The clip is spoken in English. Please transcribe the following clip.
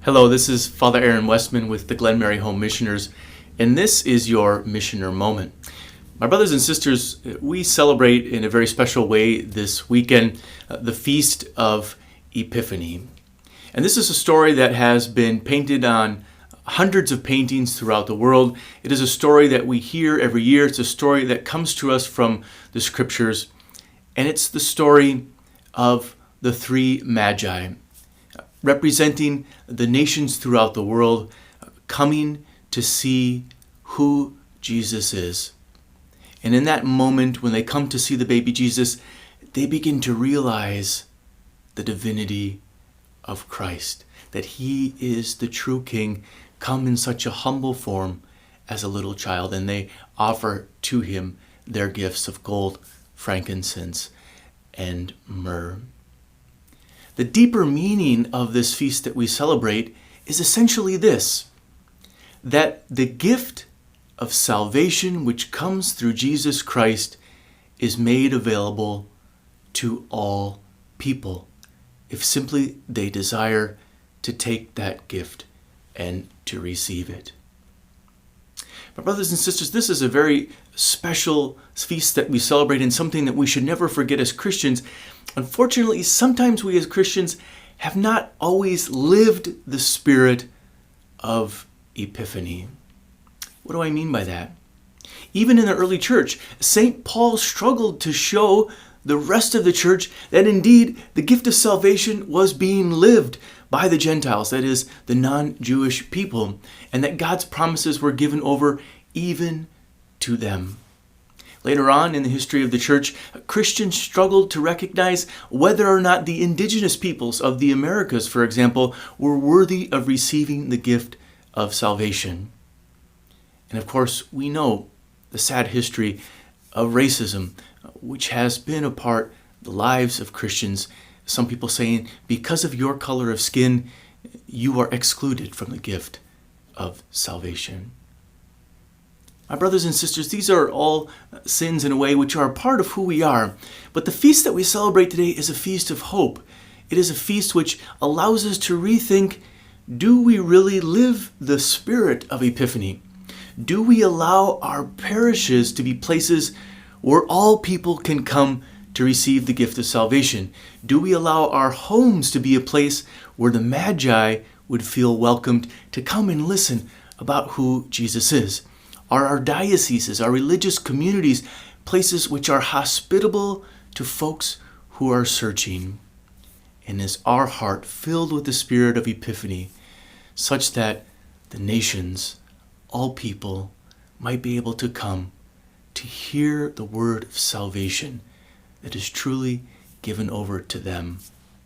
Hello, this is Father Aaron Westman with the Glen Mary Home Missioners, and this is your Missioner Moment. My brothers and sisters, we celebrate in a very special way this weekend the Feast of Epiphany. And this is a story that has been painted on hundreds of paintings throughout the world. It is a story that we hear every year. It's a story that comes to us from the scriptures, and it's the story of the three Magi, representing the nations throughout the world, coming to see who Jesus is. And in that moment, when they come to see the baby Jesus, they begin to realize the divinity of Christ, that he is the true King, come in such a humble form as a little child, and they offer to him their gifts of gold, frankincense, and myrrh. The deeper meaning of this feast that we celebrate is essentially this: that the gift of salvation which comes through Jesus Christ is made available to all people, if simply they desire to take that gift and to receive it. My brothers and sisters, this is a very special feast that we celebrate, and something that we should never forget as Christians. Unfortunately, sometimes we as Christians have not always lived the spirit of Epiphany. What do I mean by that? Even in the early church, St. Paul struggled to show the rest of the church that indeed the gift of salvation was being lived by the Gentiles, that is, the non-Jewish people, and that God's promises were given over even to them. Later on in the history of the church, Christians struggled to recognize whether or not the indigenous peoples of the Americas, for example, were worthy of receiving the gift of salvation. And of course, we know the sad history of racism, which has been a part of the lives of Christians. Some people saying, because of your color of skin, you are excluded from the gift of salvation. My brothers and sisters, these are all sins in a way which are a part of who we are. But the feast that we celebrate today is a feast of hope. It is a feast which allows us to rethink, do we really live the spirit of Epiphany? Do we allow our parishes to be places where all people can come to receive the gift of salvation? Do we allow our homes to be a place where the Magi would feel welcomed to come and listen about who Jesus is? Are our dioceses, our religious communities, places which are hospitable to folks who are searching? And is our heart filled with the spirit of Epiphany, such that the nations, all people, might be able to come to hear the word of salvation that is truly given over to them